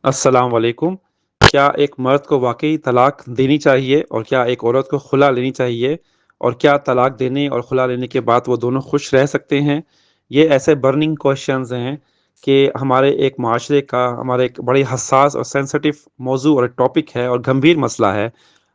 السلام علیکم. کیا ایک مرد کو واقعی طلاق دینی چاہیے اور کیا ایک عورت کو خلا لینی چاہیے اور کیا طلاق دینے اور خلا لینے کے بعد وہ دونوں خوش رہ سکتے ہیں؟ یہ ایسے برننگ کوشچنز ہیں کہ ہمارے ایک معاشرے کا ہمارے ایک بڑی حساس اور سینسٹیو موضوع اور ٹاپک ہے اور گمبھیر مسئلہ ہے.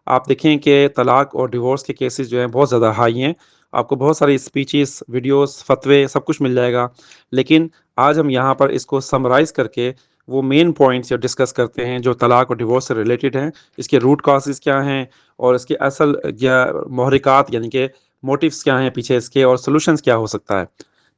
آپ دیکھیں کہ طلاق اور ڈیورس کے کیسز جو ہیں بہت زیادہ ہائی ہیں. آپ کو بہت ساری اسپیچز، ویڈیوز، فتوے سب کچھ مل جائے گا، لیکن آج ہم یہاں پر اس کو سمرائز کر کے وہ مین پوائنٹس ڈسکس کرتے ہیں جو طلاق اور ڈیورس سے ریلیٹڈ ہیں. اس کے روٹ کازز کیا ہیں اور اس کے اصل یا محرکات یعنی کہ موٹیوز کیا ہیں پیچھے اس کے، اور سولوشنز کیا ہو سکتا ہے.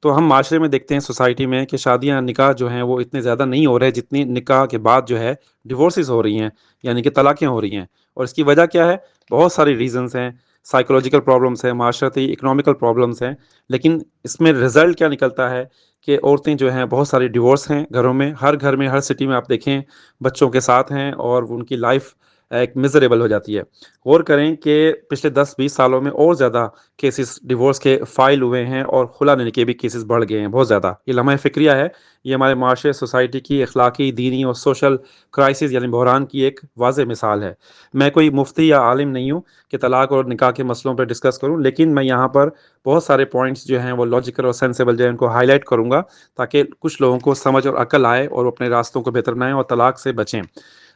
تو ہم معاشرے میں دیکھتے ہیں سوسائٹی میں کہ شادیاں نکاح جو ہیں وہ اتنے زیادہ نہیں ہو رہے جتنی نکاح کے بعد جو ہے ڈیورسز ہو رہی ہیں، یعنی کہ طلاقیں ہو رہی ہیں. اور اس کی وجہ کیا ہے؟ بہت ساری ریزنز ہیں. سائیکولوجیکل پرابلمس ہیں، معاشرتی اکنامیکل پرابلمس ہیں، لیکن اس میں رزلٹ کیا نکلتا ہے کہ عورتیں جو ہیں بہت ساری ڈیورس ہیں گھروں میں، ہر گھر میں، ہر سٹی میں آپ دیکھیں بچوں کے ساتھ ہیں اور ان کی لائف ایک میزریبل ہو جاتی ہے. غور کریں کہ پچھلے 10-20 سالوں میں اور زیادہ کیسز ڈیورس کے فائل ہوئے ہیں اور خلا لینے کے بھی کیسز بڑھ گئے ہیں بہت زیادہ. یہ لمحہ فکریہ ہے. یہ ہمارے معاشرے، سوسائٹی کی اخلاقی، دینی اور سوشل کرائسس یعنی بحران کی ایک واضح مثال ہے. میں کوئی مفتی یا عالم نہیں ہوں کہ طلاق اور نکاح کے مسئلوں پہ ڈسکس کروں، لیکن میں یہاں پر بہت سارے پوائنٹس جو ہیں وہ لاجیکل اور سینسیبل جو ہیں ان کو ہائی لائٹ کروں گا تاکہ کچھ لوگوں کو سمجھ اور عقل آئے اور وہ اپنے راستوں کو بہتر بنائیں اور طلاق سے بچیں.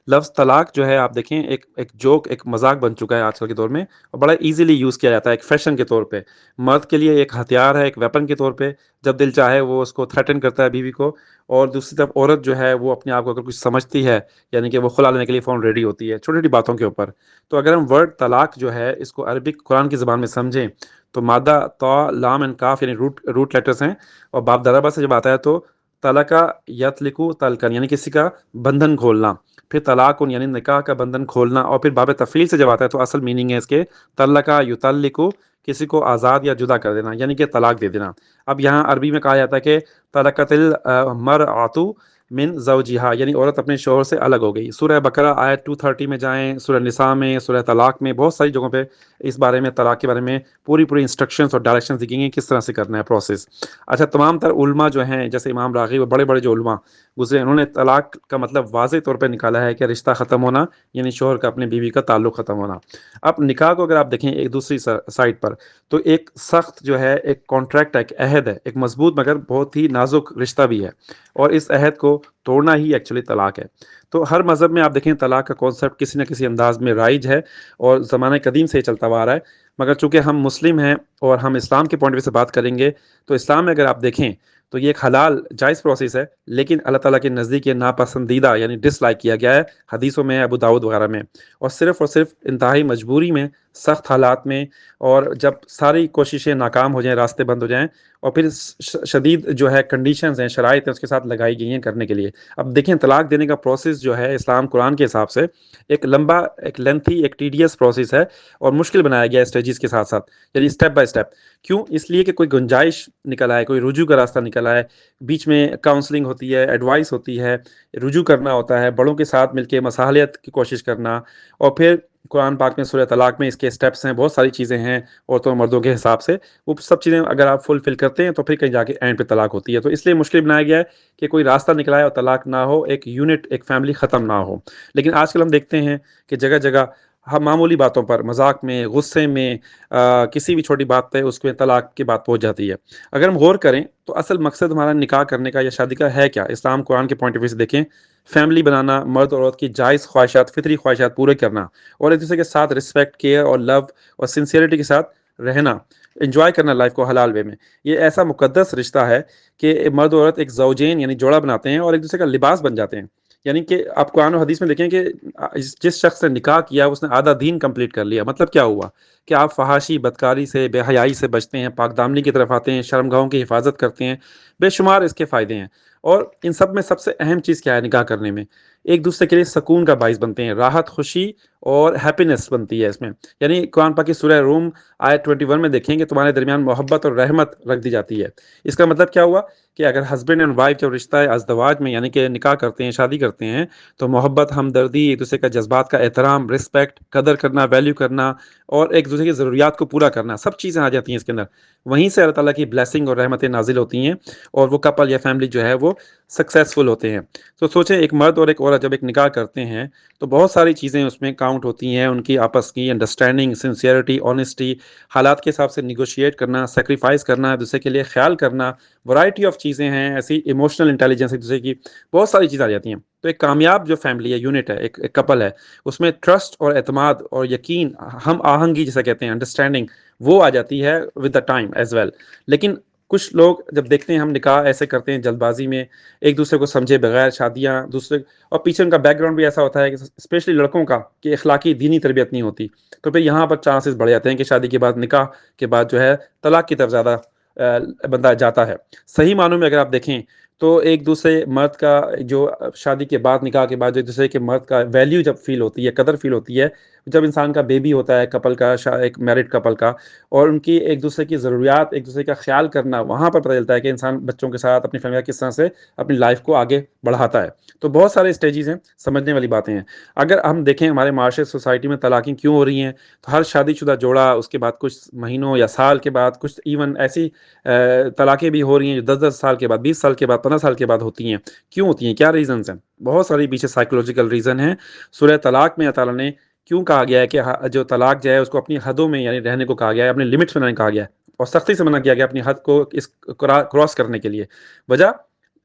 لفظ طلاق جو ہے آپ دیکھیں ایک جوک، ایک مذاق بن چکا ہے آج کل کے دور میں، اور بڑا ایزیلی یوز کیا جاتا ہے ایک فیشن کے طور پہ. مرد کے لیے ایک ہتھیار ہے، ایک ویپن کے طور پہ، جب دل چاہے وہ اس کو تھریٹن کرتا ہے بیوی کو. اور دوسری طرف عورت جو ہے وہ اپنے آپ کو اگر کچھ سمجھتی ہے یعنی کہ وہ خلا لینے کے لیے فون ریڈی ہوتی ہے چھوٹی چھوٹی باتوں کے اوپر. تو اگر ہم ورڈ طلاق جو ہے اس کو عربک قرآن کی زبان میں سمجھیں تو مادہ طا لام اینڈ کاف یعنی روٹ لیٹرز ہیں، اور باب داربا سے جب آتا ہے تو طلقہ یطلقو طلقن یعنی کسی کا بندھن کھولنا، پھر طلاق یعنی نکاح کا بندھن کھولنا، اور پھر باب تفعیل سے جب آتا ہے تو اصل میننگ ہے اس کے طلقہ یطلقو، کسی کو آزاد یا جدا کر دینا یعنی کہ طلاق دے دینا. اب یہاں عربی میں کہا جاتا ہے کہ طلقت المرأۃ من زوجہا یعنی عورت اپنے شوہر سے الگ ہو گئی. سورہ بقرہ آیت 230 میں جائیں، سورہ نساء میں، سورہ طلاق میں، بہت ساری جگہوں پہ اس بارے میں، طلاق کے بارے میں پوری انسٹرکشنز اور ڈائریکشنز دی گئی ہیں کس طرح سے کرنا ہے پروسیس. اچھا، تمام تر علماء جو ہیں جیسے امام راغب اور بڑے بڑے جو علماء گزرے انہوں نے طلاق کا مطلب واضح طور پہ نکالا ہے کہ رشتہ ختم ہونا یعنی شوہر کا اپنے بیوی کا تعلق ختم ہونا. اب نکاح کو اگر آپ دیکھیں ایک دوسری سائٹ پر تو ایک سخت جو ہے ایک کانٹریکٹ ہے، ایک عہد ہے، ایک مضبوط مگر بہت ہی نازک رشتہ بھی ہے، اور اس عہد کو توڑنا ہی ایکچولی طلاق ہے. تو ہر مذہب میں آپ دیکھیں طلاق کا کانسیپٹ کسی نہ کسی انداز میں رائج ہے اور زمانہ قدیم سے ہی چلتا ہوا آ رہا ہے. مگر چونکہ ہم مسلم ہیں اور ہم اسلام کے پوائنٹ آف ویو سے بات کریں گے تو اسلام میں اگر آپ دیکھیں تو یہ ایک حلال جائز پروسیس ہے، لیکن اللہ تعالیٰ کے نزدیک یہ ناپسندیدہ یعنی ڈس لائک کیا گیا ہے حدیثوں میں، ابو داؤد وغیرہ میں، اور صرف انتہائی مجبوری میں، سخت حالات میں، اور جب ساری کوششیں ناکام ہو جائیں، راستے بند ہو جائیں، اور پھر شدید جو ہے کنڈیشنز ہیں، شرائط ہیں اس کے ساتھ لگائی گئی ہیں کرنے کے لیے. اب دیکھیں طلاق دینے کا پروسیس جو ہے اسلام قرآن کے حساب سے ایک لمبا، ایک لینتھی، ایک ٹیڈیس پروسیس ہے، اور مشکل بنایا گیا اسٹیجز کے ساتھ ساتھ یعنی اسٹیپ بائی اسٹیپ. کیوں؟ اس لیے کہ کوئی گنجائش نکل آئے، کوئی رجوع کا راستہ نکل آئے، بیچ میں کاؤنسلنگ ہوتی ہے، ایڈوائس ہوتی ہے، رجوع کرنا ہوتا ہے، بڑوں کے ساتھ مل کے مصالحت کی کوشش کرنا، اور پھر قرآن پاک میں سورہ طلاق میں اس کے سٹیپس ہیں، بہت ساری چیزیں ہیں عورتوں اور مردوں کے حساب سے. وہ سب چیزیں اگر آپ فل کرتے ہیں تو پھر کہیں جا کے اینڈ پہ طلاق ہوتی ہے. تو اس لیے مشکل بنایا گیا ہے کہ کوئی راستہ نکلائے اور طلاق نہ ہو، ایک یونٹ، ایک فیملی ختم نہ ہو. لیکن آج کل ہم دیکھتے ہیں کہ جگہ جگہ ہم معمولی باتوں پر، مذاق میں، غصے میں، کسی بھی چھوٹی بات پہ اس میں طلاق کی بات پہنچ جاتی ہے. اگر ہم غور کریں تو اصل مقصد ہمارا نکاح کرنے کا یا شادی کا ہے کیا؟ اسلام قرآن کے پوائنٹ آف ویو سے دیکھیں، فیملی بنانا، مرد اور عورت کی جائز خواہشات، فطری خواہشات پورے کرنا، اور ایک دوسرے کے ساتھ رسپیکٹ، کیئر اور لو اور سنسیئرٹی کے ساتھ رہنا، انجوائے کرنا لائف کو حلال وے میں. یہ ایسا مقدس رشتہ ہے کہ مرد اور عورت ایک زوجین یعنی جوڑا بناتے ہیں اور ایک دوسرے کا لباس بن جاتے ہیں. یعنی کہ آپ قرآن و حدیث میں دیکھیں کہ جس شخص نے نکاح کیا اس نے آدھا دین کمپلیٹ کر لیا. مطلب کیا ہوا کہ آپ فحاشی، بدکاری سے، بے حیائی سے بچتے ہیں، پاک دامنی کی طرف آتے ہیں، شرمگاہوں کی حفاظت کرتے ہیں. بے شمار اس کے فائدے ہیں. اور ان سب میں سب سے اہم چیز کیا ہے نکاح کرنے میں؟ ایک دوسرے کے لیے سکون کا باعث بنتے ہیں، راحت، خوشی اور ہیپینس بنتی ہے اس میں۔ یعنی قرآن پاک کی سورہ روم آیت 21 میں دیکھیں کہ تمہارے درمیان محبت اور رحمت رکھ دی جاتی ہے۔ اس کا مطلب کیا ہوا کہ اگر ہسبینڈ اینڈ وائف جب رشتہ ازدواج میں یعنی کہ نکاح کرتے ہیں، شادی کرتے ہیں، تو محبت، ہمدردی، ایک دوسرے کا جذبات کا احترام، رسپیکٹ، قدر کرنا، ویلیو کرنا اور ایک دوسرے کی ضروریات کو پورا کرنا، سب چیزیں آ جاتی ہیں اس کے اندر۔ وہیں سے اللہ تعالیٰ کی بلیسنگ اور رحمتیں نازل ہوتی ہیں اور وہ کپل یا فیملی جو ہے وہ سکسیزفل ہوتے ہیں۔ تو سوچیں ایک مرد اور ایک عورت جب ایک نکاح کرتے ہیں تو بہت ساری چیزیں اس میں کاؤنٹ ہوتی ہیں، ان کی آپس کی انڈرسٹینڈنگ، سنسیئرٹی، آنیسٹی، حالات کے حساب سے نیگوشیٹ کرنا، سیکریفائس کرنا، دوسرے کے لیے خیال کرنا، ورائٹی آف چیزیں ہیں ایسی، ایموشنل انٹیلیجنس ایک دوسرے کی، بہت ساری چیزیں آ جاتی ہیں۔ تو ایک کامیاب جو فیملی ہے، یونٹ ہے، ایک کپل ہے، اس میں ٹرسٹ اور اعتماد اور یقین، ہم آہنگی جسے کہتے ہیں، انڈرسٹینڈنگ، وہ آ جاتی ہے with the time as well. لیکن کچھ لوگ جب دیکھتے ہیں ہم نکاح ایسے کرتے ہیں جلد بازی میں، ایک دوسرے کو سمجھے بغیر شادیاں، دوسرے اور پیچھے ان کا بیک گراؤنڈ بھی ایسا ہوتا ہے کہ اسپیشلی لڑکوں کا کہ اخلاقی دینی تربیت نہیں ہوتی، تو پھر یہاں پر چانسز بڑھ جاتے ہیں کہ شادی کے بعد، نکاح کے بعد جو ہے طلاق کی طرف زیادہ بندہ جاتا ہے۔ صحیح معنوں میں اگر آپ دیکھیں تو ایک دوسرے مرد کا جو شادی کے بعد، نکاح کے بعد جو ایک دوسرے کے مرد کا ویلیو جب فیل ہوتی ہے، قدر فیل ہوتی ہے، جب انسان کا بیبی ہوتا ہے کپل کا، ایک میرڈ کپل کا، اور ان کی ایک دوسرے کی ضروریات، ایک دوسرے کا خیال کرنا، وہاں پر پتہ چلتا ہے کہ انسان بچوں کے ساتھ اپنی فیملی کس طرح سے اپنی لائف کو آگے بڑھاتا ہے۔ تو بہت سارے اسٹیجز ہیں، سمجھنے والی باتیں ہیں۔ اگر ہم دیکھیں ہمارے معاشرے، سوسائٹی میں طلاقیں کیوں ہو رہی ہیں، تو ہر شادی شدہ جوڑا اس کے بعد کچھ مہینوں یا سال کے بعد، کچھ ایون ایسی طلاقیں بھی ہو رہی ہیں جو 10 سال کے بعد، 20 سال کے بعد، 15 سال کے بعد ہوتی ہیں۔ کیوں ہوتی ہیں؟ کیا ریزنز ہیں؟ بہت ساری پیچھے سائیکولوجیکل ریزن ہیں۔ سورہ طلاق میں اللہ تعالیٰ نے کیوں کہا گیا ہے کہ جو طلاق جو ہے اس کو اپنی حدوں میں یعنی رہنے کو کہا گیا ہے، اپنے لمٹس میں رہنے کو کہا گیا ہے، اور سختی سے منع کیا گیا اپنی حد کو اس کراس کرنے کے لیے۔ وجہ،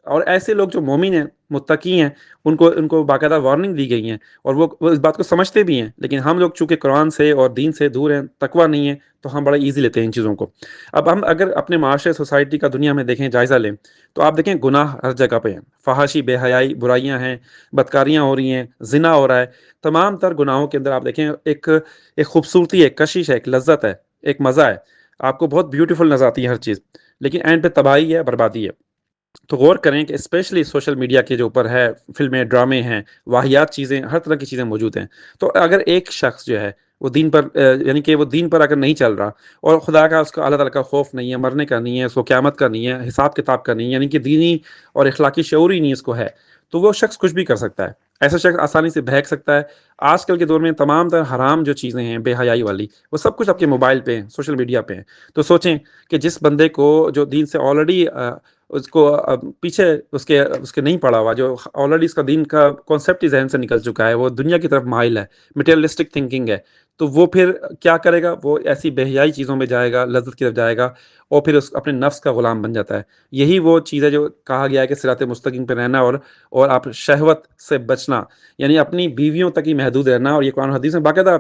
اور ایسے لوگ جو مومن ہیں، متقی ہیں، ان کو باقاعدہ وارننگ دی گئی ہیں، اور وہ اس بات کو سمجھتے بھی ہیں، لیکن ہم لوگ چونکہ قرآن سے اور دین سے دور ہیں، تقویٰ نہیں ہے، تو ہم بڑا ایزی لیتے ہیں ان چیزوں کو۔ اب ہم اگر اپنے معاشرے، سوسائٹی کا، دنیا میں دیکھیں، جائزہ لیں، تو آپ دیکھیں گناہ ہر جگہ پہ ہیں، فحاشی، بے حیائی، برائیاں ہیں، بدکاریاں ہو رہی ہیں، زنا ہو رہا ہے۔ تمام تر گناہوں کے اندر آپ دیکھیں ایک خوبصورتی ہے، ایک کشش ہے، ایک لذت ہے، ایک مزہ ہے، آپ کو بہت بیوٹیفل نظر آتی ہے ہر چیز، لیکن اینڈ پہ تباہی ہے، بربادی ہے۔ تو غور کریں کہ اسپیشلی سوشل میڈیا کے جو اوپر ہے، فلمیں، ڈرامے ہیں، واہیات چیزیں، ہر طرح کی چیزیں موجود ہیں۔ تو اگر ایک شخص جو ہے وہ دین پر یعنی کہ وہ دین پر اگر نہیں چل رہا، اور خدا کا، اس کا، اللہ تعالیٰ کا خوف نہیں ہے، مرنے کا نہیں ہے، اس کو قیامت کا نہیں ہے، حساب کتاب کا نہیں ہے، یعنی کہ دینی اور اخلاقی شعور ہی نہیں اس کو ہے، تو وہ شخص کچھ بھی کر سکتا ہے۔ ایسا شخص آسانی سے بہک سکتا ہے۔ آج کل کے دور میں تمام تر حرام جو چیزیں ہیں، بے حیائی والی، وہ سب کچھ آپ کے موبائل پہ ہیں، سوشل میڈیا پہ ہیں۔ تو سوچیں کہ جس بندے کو جو دین سے آلریڈی اس کو پیچھے اس کے نہیں پڑا ہوا، جو آلریڈی اس کا دین کا کانسیپٹ ہی ذہن سے نکل چکا ہے، وہ دنیا کی طرف مائل ہے، مٹیریلسٹک تھنکنگ ہے، تو وہ پھر کیا کرے گا؟ وہ ایسی بے حیائی چیزوں میں جائے گا، لذت کی طرف جائے گا، اور پھر اپنے نفس کا غلام بن جاتا ہے۔ یہی وہ چیز ہے جو کہا گیا ہے کہ صراط مستقیم پہ رہنا، اور آپ شہوت سے بچنا، یعنی اپنی بیویوں تک ہی محدود رہنا، اور یہ قرآن و حدیث میں باقاعدہ۔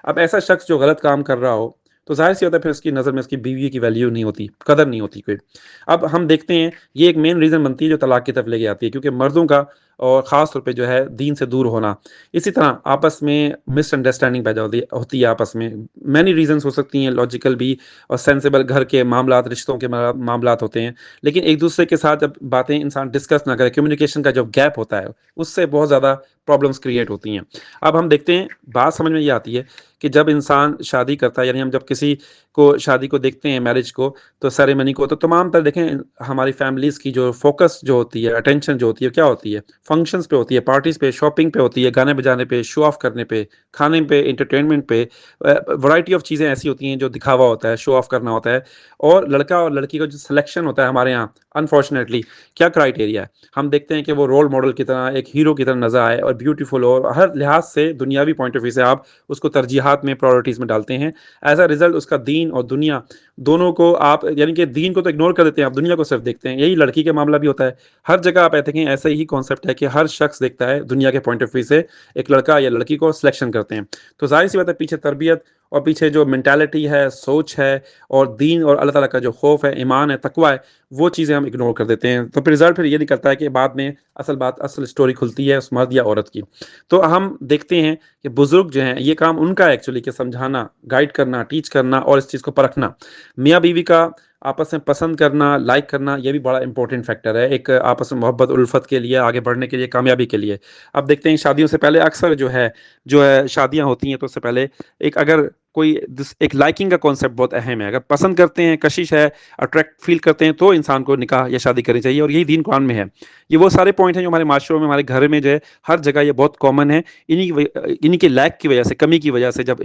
اب ایسا شخص جو غلط کام کر رہا ہو، تو ظاہر سی ہوتا ہے پھر اس کی نظر میں اس کی بیوی کی ویلیو نہیں ہوتی، قدر نہیں ہوتی کوئی۔ اب ہم دیکھتے ہیں یہ ایک مین ریزن بنتی ہے جو طلاق کی طرف لے کے آتی ہے، کیونکہ مردوں کا اور خاص طور پہ جو ہے دین سے دور ہونا، اسی طرح آپس میں مس انڈرسٹینڈنگ پیدا ہوتی ہے آپس میں۔ مینی ریزنس ہو سکتی ہیں، لاجیکل بھی اور سینسیبل، گھر کے معاملات، رشتوں کے معاملات ہوتے ہیں، لیکن ایک دوسرے کے ساتھ جب باتیں انسان ڈسکس نہ کرے، کمیونیکیشن کا جو گیپ ہوتا ہے، اس سے بہت زیادہ پرابلمس کریٹ ہوتی ہیں۔ اب ہم دیکھتے ہیں، بات سمجھ میں یہ آتی ہے کہ جب انسان شادی کرتا ہے، یعنی ہم جب کسی کو شادی کو دیکھتے ہیں، میرج کو، تو سیریمنی کو، تو تمام تر دیکھیں ہماری فیملیز کی جو فوکس جو ہوتی ہے، اٹینشن جو ہوتی ہے، کیا ہوتی ہے؟ فنکشنز پہ ہوتی ہے، پارٹیز پہ، شاپنگ پہ ہوتی ہے، گانے بجانے پہ، شو آف کرنے پہ، کھانے پہ، انٹرٹینمنٹ پہ، ورائٹی آف چیزیں ایسی ہوتی ہیں جو دکھاوا ہوتا ہے، شو آف کرنا ہوتا ہے۔ اور لڑکا اور لڑکی کا جو سلیکشن ہوتا ہے ہمارے یہاں، انفارچونیٹلی کیا کرائٹیریا ہے؟ ہم دیکھتے ہیں کہ وہ رول ماڈل کی طرح، ایک ہیرو کی طرح نظر آئے، اور بیوٹیفل ہو، اور ہر لحاظ سے، دنیاوی پوائنٹ آف ویو سے آپ اس کو ترجیحات میں، پرائورٹیز میں ڈالتے ہیں۔ ایز اے ریزلٹ اس کا دین اور دنیا دونوں کو آپ، یعنی کہ دین کو تو اگنور کر دیتے ہیں، آپ دنیا کو صرف دیکھتے ہیں۔ یہی لڑکی کے معاملہ بھی ہوتا ہے، ہر جگہ آپ دیکھیں ایسا ہی کانسیپٹ ہے کہ ہر شخص دیکھتا ہے دنیا کے پوائنٹ آف ویو سے، ایک لڑکا یا لڑکی کو سلیکشن کرتے ہیں۔ تو ظاہر سی بات ہے پیچھے تربیت اور پیچھے جو مینٹالٹی ہے، سوچ ہے، اور دین اور اللہ تعالیٰ کا جو خوف ہے، ایمان ہے، تقویٰ ہے، وہ چیزیں ہم اگنور کر دیتے ہیں۔ تو پھر رزلٹ پھر یہ نکلتا ہے کہ بعد میں اصل اسٹوری کھلتی ہے اس مرد یا عورت کی۔ تو ہم دیکھتے ہیں کہ بزرگ جو ہیں، یہ کام ان کا ایکچولی کہ سمجھانا، گائیڈ کرنا، ٹیچ کرنا، اور اس چیز کو پرکھنا۔ میاں بیوی کا آپس میں پسند کرنا، لائک کرنا، یہ بھی بڑا امپورٹنٹ فیکٹر ہے ایک آپس میں محبت الفت کے لیے، آگے بڑھنے کے لیے، کامیابی کے لیے۔ اب دیکھتے ہیں شادیوں سے پہلے اکثر جو ہے شادیاں ہوتی ہیں تو اس سے پہلے اگر کوئی ایک لائکنگ کا کانسیپٹ بہت اہم ہے، اگر پسند کرتے ہیں، کشش ہے، اٹریکٹ فیل کرتے ہیں تو انسان کو نکاح یا شادی کرنی چاہیے، اور یہی دین قرآن میں ہے۔ یہ وہ سارے پوائنٹ ہیں جو ہمارے معاشروں میں، ہمارے گھر میں جو ہے ہر جگہ یہ بہت کامن ہے۔ انہی کے لیک کی وجہ سے، کمی کی وجہ سے، جب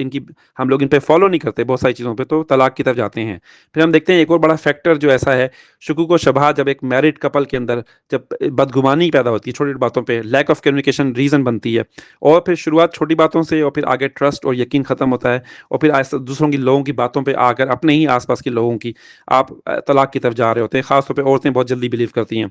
ہم لوگ ان پہ فالو نہیں کرتے بہت ساری چیزوں پہ، تو طلاق کی طرف جاتے ہیں۔ پھر ہم دیکھتے ہیں ایک اور بڑا فیکٹر جو ایسا ہے، شکوک و شبہات، جب ایک میرڈ کپل کے اندر جب بدگمانی پیدا ہوتی ہے چھوٹی چھوٹی باتوں پہ، لیک آف کمیونیکیشن ریزن بنتی ہے، اور پھر شروعات چھوٹی باتوں سے، اور پھر آگے ٹرسٹ اور یقین ختم ہوتا ہے، اور پھر آہستہ دوسروں کی لوگوں کی باتوں پہ آ کر اپنے ہی آس پاس کے لوگوں کی آپ طلاق کی طرف جا رہے ہوتے ہیں۔ خاص طور پہ عورتیں بہت جلدی بلیو کرتی ہیں۔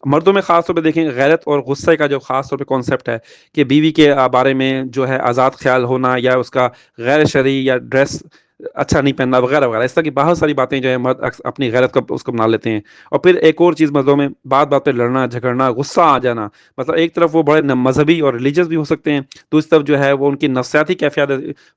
مردوں میں خاص طور پہ دیکھیں غیرت اور غصے کا جو خاص طور پہ کانسیپٹ ہے کہ بیوی کے بارے میں جو ہے آزاد خیال ہونا، یا اس کا غیر شرعی یا ڈریس اچھا نہیں پہننا وغیرہ وغیرہ، اس طرح کی بہت ساری باتیں جو ہے مرد اپنی غیرت کا اس کو بنا لیتے ہیں۔ اور پھر ایک اور چیز مردوں میں بات بات پہ لڑنا جھگڑنا، غصہ آ جانا، مطلب ایک طرف وہ بڑے مذہبی اور ریلیجس بھی ہو سکتے ہیں، دوسری طرف جو ہے وہ ان کی نفسیاتی کیفیات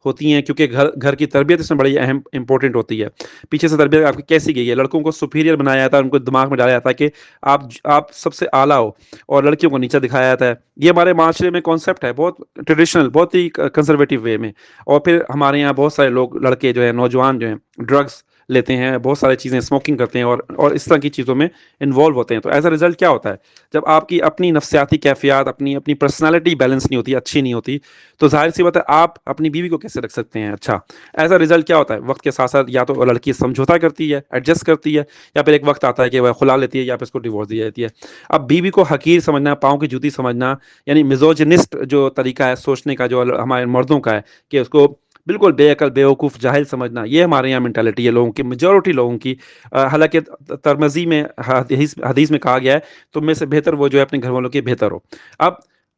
ہوتی ہیں، کیونکہ گھر کی تربیت اس میں بڑی اہم امپورٹنٹ ہوتی ہے۔ پیچھے سے تربیت آپ کی کیسی گئی ہے، لڑکوں کو سپیریئر بنایا جاتا ہے، ان کو دماغ میں ڈالا جاتا ہے کہ آپ سب سے اعلیٰ ہو، اور لڑکیوں کو نیچا دکھایا جاتا ہے۔ یہ ہمارے معاشرے میں کانسیپٹ ہے، بہت ٹریڈیشنل، بہت ہی کنزرویٹو وے میں۔ اور پھر ہمارے یہاں بہت سارے لوگ، لڑکے جو ہیں، نوجوان جو ہیں، ڈرگس لیتے ہیں، بہت ساری چیزیں اسموکنگ کرتے ہیں، اور اس طرح کی چیزوں میں انوالو ہوتے ہیں۔ تو ایز اے رزلٹ کیا ہوتا ہے، جب آپ کی اپنی نفسیاتی کیفیات، اپنی پرسنالٹی بیلنس نہیں ہوتی، اچھی نہیں ہوتی، تو ظاہر سی بات ہے آپ اپنی بیوی کو کیسے رکھ سکتے ہیں اچھا۔ ایز اے رزلٹ کیا ہوتا ہے، وقت کے ساتھ ساتھ یا تو لڑکی سمجھوتا کرتی ہے، ایڈجسٹ کرتی ہے، یا پھر ایک وقت آتا ہے کہ وہ خلا لیتی ہے، یا پھر اس کو ڈیورس دی جاتی ہے۔ اب بیوی کو حقیر سمجھنا، پاؤں کی جوتی سمجھنا، یعنی میزوجنسٹ جو طریقہ ہے سوچنے کا جو ہمارے مردوں کا ہے، کہ اس کو بالکل بے عقل، بیوقوف، جاہل سمجھنا، یہ ہمارے یہاں مینٹالٹی ہے لوگوں کی، میجورٹی لوگوں کی۔ حالانکہ ترمذی میں حدیث میں کہا گیا ہے تم میں سے بہتر وہ جو ہے اپنے گھر والوں کے بہتر ہو۔ اب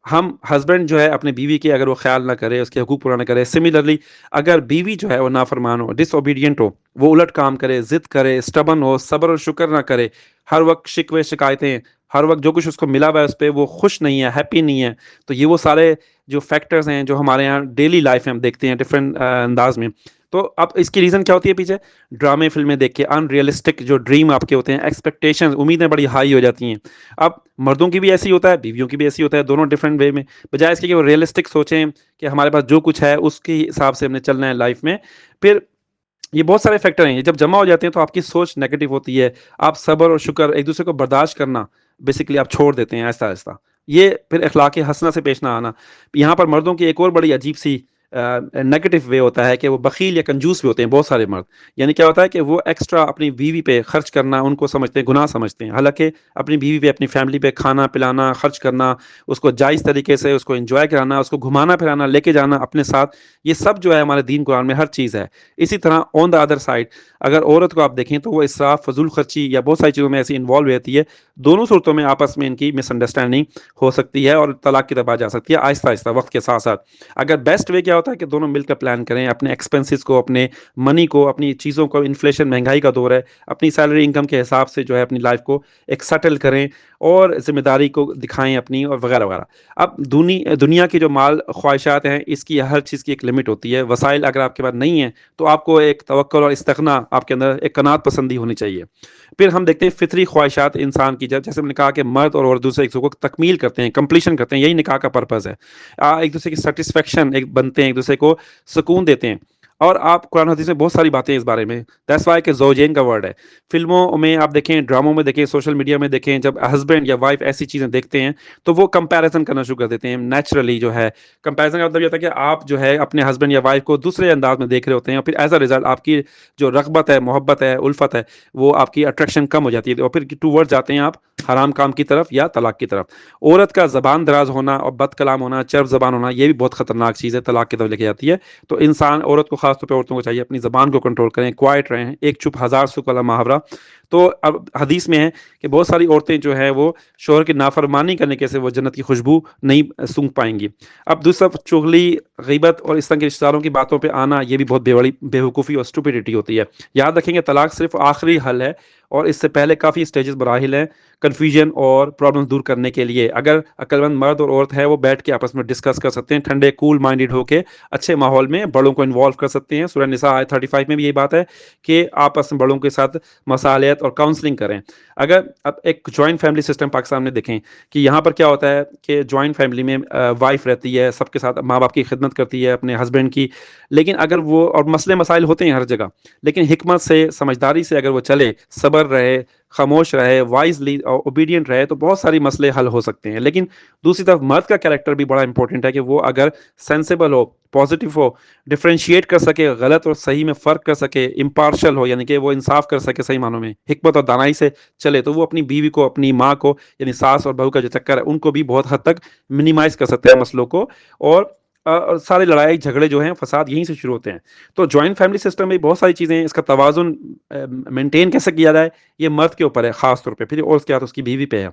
ہم ہسبینڈ جو ہے اپنے بیوی کے اگر وہ خیال نہ کرے، اس کے حقوق پورا نہ کرے، سملرلی اگر بیوی جو ہے وہ نافرمان ہو، ڈس اوبیڈینٹ ہو، وہ الٹ کام کرے، ضد کرے، اسٹبن ہو، صبر اور شکر نہ کرے، ہر وقت شکوے شکایتیں، ہر وقت جو کچھ اس کو ملا ہوا ہے اس پہ وہ خوش نہیں ہے، ہیپی نہیں ہے، تو یہ وہ سارے جو فیکٹرز ہیں جو ہمارے یہاں ڈیلی لائف میں ہم دیکھتے ہیں ڈفرینٹ انداز میں۔ تو اب اس کی ریزن کیا ہوتی ہے پیچھے، ڈرامے فلمیں دیکھ کے، ان ریئلسٹک جو ڈریم آپ کے ہوتے ہیں، ایکسپیکٹیشنز، امیدیں بڑی ہائی ہو جاتی ہیں۔ اب مردوں کی بھی ایسی ہوتا ہے، بیویوں کی بھی ایسی ہوتا ہے، دونوں ڈفرینٹ وے میں، بجائے اس کے کہ وہ ریئلسٹک سوچیں کہ ہمارے پاس جو کچھ ہے اس کے حساب سے ہم نے چلنا ہے لائف میں۔ پھر یہ بہت سارے فیکٹر ہیں، یہ جب جمع ہو جاتے ہیں تو آپ کی سوچ نیگیٹو ہوتی ہے، آپ صبر اور شکر، ایک دوسرے کو برداشت کرنا بیسیکلی آپ چھوڑ دیتے ہیں آہستہ آہستہ۔ یہ پھر اخلاق حسنہ سے پیش نہ آنا۔ یہاں پر مردوں کی ایک اور بڑی عجیب سی نیگیٹو وے ہوتا ہے کہ وہ بخیل یا کنجوس بھی ہوتے ہیں بہت سارے مرد۔ یعنی کیا ہوتا ہے کہ وہ ایکسٹرا اپنی بیوی پہ خرچ کرنا ان کو سمجھتے ہیں گناہ سمجھتے ہیں، حالانکہ اپنی بیوی پہ، اپنی فیملی پہ کھانا پلانا، خرچ کرنا، اس کو جائز طریقے سے اس کو انجوائے کرانا، اس کو گھمانا پھرانا، لے کے جانا اپنے ساتھ، یہ سب جو ہے ہمارے دین قرآن میں ہر چیز ہے۔ اسی طرح آن دا ادر سائڈ اگر عورت کو آپ دیکھیں تو وہ اسراف، فضول خرچی یا بہت ساری چیزوں میں ایسی انوالو رہتی ہے، دونوں صورتوں میں آپس میں ان کی مس انڈرسٹینڈنگ ہو سکتی ہے اور طلاق کی طرف آ جا سکتی ہے آہستہ آہستہ وقت کے ساتھ ساتھ۔ اگر بیسٹ وے کیا ہوتا ہے کہ دونوں مل کر پلان کریں، اپنے ایکسپنسز کو، اپنے منی کو، اپنی چیزوں کو، انفلیشن مہنگائی کا دور ہے، اپنی سیلری انکم کے حساب سے جو ہے اپنی لائف کو ایک سیٹل کریں، اور ذمہ داری کو دکھائیں اپنی، اور وغیرہ وغیرہ۔ اب دنیا کی جو مال خواہشات ہیں، اس کی ہر چیز کی ایک لمٹ ہوتی ہے، وسائل اگر آپ کے پاس نہیں ہیں تو آپ کو ایک توکل اور استغنا، آپ کے اندر ایک قناعت پسندی ہونی چاہیے۔ پھر ہم دیکھتے ہیں فطری خواہشات انسان کی، جیسے ہم نے کہا کہ مرد اور دوسرے ایک دوسرے کو تکمیل کرتے ہیں، کمپلیشن کرتے ہیں، یہی نکاح کا پرپز ہے۔ ایک دوسرے کی سیٹسفیکشن ایک بنتے ہیں، ایک دوسرے کو سکون دیتے ہیں۔ اور آپ قرآن حدیث میں بہت ساری باتیں اس بارے میں، دیٹس وائی کہ زوجین کا ورڈ ہے۔ فلموں میں آپ دیکھیں، ڈراموں میں دیکھیں، سوشل میڈیا میں دیکھیں، جب ہسبینڈ یا وائف ایسی چیزیں دیکھتے ہیں تو وہ کمپیریزن کرنا شروع کر دیتے ہیں نیچرلی۔ جو ہے کمپیریزن کا مطلب یہ ہوتا ہے کہ آپ جو ہے اپنے ہسبینڈ یا وائف کو دوسرے انداز میں دیکھ رہے ہوتے ہیں، اور پھر ایز اے ریزلٹ آپ کی جو رغبت ہے، محبت ہے، الفت ہے، وہ آپ کی اٹریکشن کم ہو جاتی ہے، اور پھر ٹو ورڈ جاتے ہیں آپ حرام کام کی طرف یا طلاق کی طرف۔ عورت کا زبان دراز ہونا اور بد کلام ہونا، چرب زبان ہونا، یہ بھی بہت خطرناک چیز ہے، طلاق کی طرف لے کے جاتی ہے۔ تو انسان، عورت کو، خاص طور پہ عورتوں کو چاہیے اپنی زبان کو کنٹرول کریں، کوائٹ رہیں، ایک چپ ہزار سکھ والا محاورہ۔ تو اب حدیث میں ہے کہ بہت ساری عورتیں جو ہیں وہ شوہر کی نافرمانی کرنے کے سے وہ جنت کی خوشبو نہیں سونگھ پائیں گی۔ اب دوسرا چغلی، غیبت اور اس طرح کے رشتہ داروں کی باتوں پہ آنا، یہ بھی بہت بے وقوفی اور اسٹوپیڈیٹی ہوتی ہے۔ یاد رکھیں کہ طلاق صرف آخری حل ہے، اور اس سے پہلے کافی اسٹیجز مراحل ہیں کنفیوژن اور پرابلم دور کرنے کے لیے. اگر عقلمند مرد اور عورت ہے وہ بیٹھ کے آپس میں ڈسکس کر سکتے ہیں, ٹھنڈے کول مائنڈیڈ ہو کے اچھے ماحول میں بڑوں کو انوالو کر سکتے ہیں. سورہ نساء آیت 35 میں بھی یہی بات ہے کہ آپس میں بڑوں کے ساتھ مصالحت اور کاؤنسلنگ کریں. اگر اب ایک جوائنٹ فیملی سسٹم پاکستان میں دیکھیں کہ یہاں پر کیا ہوتا ہے کہ جوائنٹ فیملی میں وائف رہتی ہے, سب کے ساتھ ماں باپ کی خدمت کرتی ہے اپنے ہسبینڈ کی, لیکن اگر وہ اور مسئلے مسائل ہوتے ہیں ہر جگہ, لیکن حکمت سے سمجھداری سے اگر وہ چلے, صبر رہے, خاموش رہے, وائزلی اور اوبیڈینٹ رہے, تو بہت ساری مسئلے حل ہو سکتے ہیں. لیکن دوسری طرف مرد کا کیریکٹر بھی بڑا امپورٹنٹ ہے کہ وہ اگر سینسیبل ہو, پازیٹیو ہو, ڈفرینشیٹ کر سکے غلط اور صحیح میں فرق کر سکے, امپارشل ہو یعنی کہ وہ انصاف کر سکے صحیح معنوں میں, حکمت اور دانائی سے چلے, تو وہ اپنی بیوی کو, اپنی ماں کو, یعنی ساس اور بہو کا جو چکر ہے ان کو بھی بہت حد تک منیمائز کر سکتے ہیں مسئلوں کو. اور سارے لڑائی جھگڑے جو ہیں فساد یہیں سے شروع ہوتے ہیں. تو جوائنٹ فیملی سسٹم میں بہت ساری چیزیں ہیں, اس کا توازن مینٹین کیسے کیا جائے یہ مرد کے اوپر ہے خاص طور پہ, پھر اور اس کے بعد اس کی بیوی پہ ہے.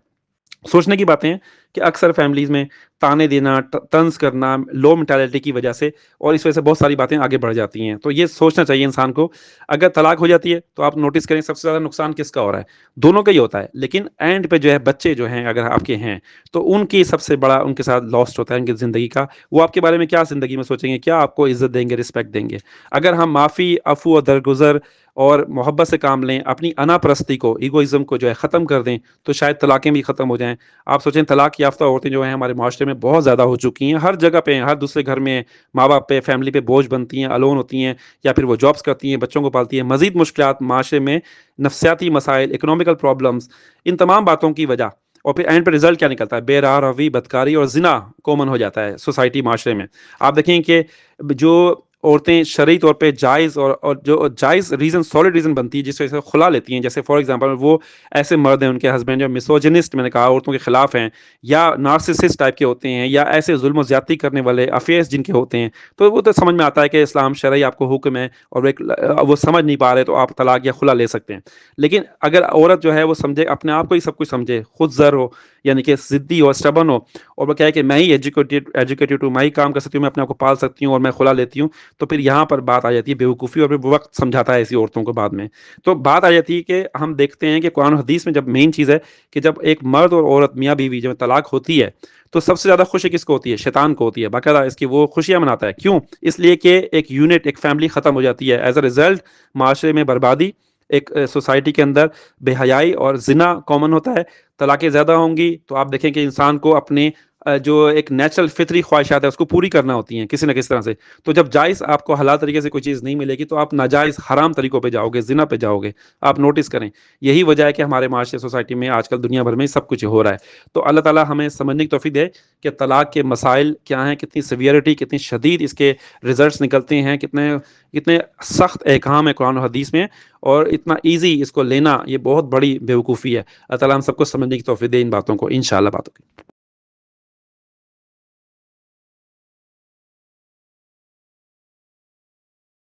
سوچنے کی باتیں ہیں کہ اکثر فیملیز میں تانے دینا, طنز کرنا, لو مینٹالٹی کی وجہ سے, اور اس وجہ سے بہت ساری باتیں آگے بڑھ جاتی ہیں. تو یہ سوچنا چاہیے انسان کو. اگر طلاق ہو جاتی ہے تو آپ نوٹس کریں سب سے زیادہ نقصان کس کا ہو رہا ہے, دونوں کا ہی ہوتا ہے, لیکن اینڈ پہ جو ہے بچے جو ہیں اگر آپ کے ہیں تو ان کی سب سے بڑا ان کے ساتھ لاسٹ ہوتا ہے ان کی زندگی کا. وہ آپ کے بارے میں کیا زندگی میں سوچیں گے, کیا آپ کو عزت دیں گے, رسپیکٹ دیں گے. اگر ہم معافی, عفو اور درگزر اور محبت سے کام لیں, اپنی انا پرستی کو, ایگوئزم کو جو ہے ختم کر دیں, تو شاید طلاقیں بھی ختم ہو جائیں. آپ سوچیں طلاق یافتہ عورتیں جو ہیں ہمارے معاشرے میں بہت زیادہ ہو چکی ہیں, ہر جگہ پہ, ہر دوسرے گھر میں ماں باپ پہ, فیملی پہ بوجھ بنتی ہیں, الون ہوتی ہیں, یا پھر وہ جابس کرتی ہیں, بچوں کو پالتی ہیں. مزید مشکلات معاشرے میں, نفسیاتی مسائل, اکنامیکل پرابلمس, ان تمام باتوں کی وجہ. اور پھر اینڈ پہ رزلٹ کیا نکلتا ہے, بے راہ روی, بدکاری اور زنا کامن ہو جاتا ہے سوسائٹی, معاشرے میں. آپ دیکھیں کہ جو عورتیں شرعی طور پہ جائز اور جو جائز ریزن, سالڈ ریزن بنتی ہے جس وجہ سے خلا لیتی ہیں, جیسے فار ایگزامپل وہ ایسے مرد ہیں ان کے ہسبینڈ جو میسوجنسٹ, میں نے کہا عورتوں کے خلاف ہیں, یا نارسسسٹ ٹائپ کے ہوتے ہیں, یا ایسے ظلم و زیادتی کرنے والے افیئرس جن کے ہوتے ہیں, تو وہ تو سمجھ میں آتا ہے کہ اسلام شرعی آپ کو حکم ہے, اور وہ سمجھ نہیں پا رہے تو آپ طلاق یا خلا لے سکتے ہیں. لیکن اگر عورت جو ہے وہ سمجھے, اپنے آپ کو ہی سب کچھ سمجھے, خود زر ہو یعنی کہ ضدی ہو, اسٹبن ہو, اور وہ کہے کہ میں ہی ایجوکیٹڈ ہوں, میں ہی کام کر سکتی ہوں, میں اپنے آپ کو پال سکتی ہوں اور میں خلا لیتی ہوں, تو پھر یہاں پر بات آ جاتی ہے بیوقوفی, اور پھر وقت سمجھاتا ہے ایسی عورتوں کو بعد میں. تو بات آ جاتی ہے کہ ہم دیکھتے ہیں کہ قرآن و حدیث میں جب مین چیز ہے کہ جب ایک مرد اور عورت, میاں بیوی جب طلاق ہوتی ہے تو سب سے زیادہ خوشی کس کو ہوتی ہے, شیطان کو ہوتی ہے. باقاعدہ اس کی وہ خوشیاں مناتا ہے. کیوں؟ اس لیے کہ ایک یونٹ, ایک فیملی ختم ہو جاتی ہے. ایز اے ریزلٹ معاشرے میں بربادی, ایک سوسائٹی کے اندر بے حیائی اور زنا کامن ہوتا ہے. طلاقیں زیادہ ہوں گی تو آپ دیکھیں کہ انسان کو اپنے جو ایک نیچرل فطری خواہشات ہے اس کو پوری کرنا ہوتی ہیں کسی نہ کسی طرح سے. تو جب جائز آپ کو حلال طریقے سے کوئی چیز نہیں ملے گی تو آپ ناجائز حرام طریقوں پہ جاؤ گے, زنا پہ جاؤ گے. آپ نوٹس کریں, یہی وجہ ہے کہ ہمارے معاشرے, سوسائٹی میں آج کل دنیا بھر میں سب کچھ ہو رہا ہے. تو اللہ تعالیٰ ہمیں سمجھنے کی توفیق دے کہ طلاق کے مسائل کیا ہیں, کتنی سیویرٹی, کتنی شدید اس کے ریزلٹس نکلتے ہیں, کتنے سخت احکام ہے قرآن و حدیث میں, اور اتنا ایزی اس کو لینا یہ بہت بڑی بیوقوفی ہے. اللہ تعالیٰ ہم سب کو سمجھنے کی توفیق دے ان باتوں کو, انشاءاللہ. باتوں کی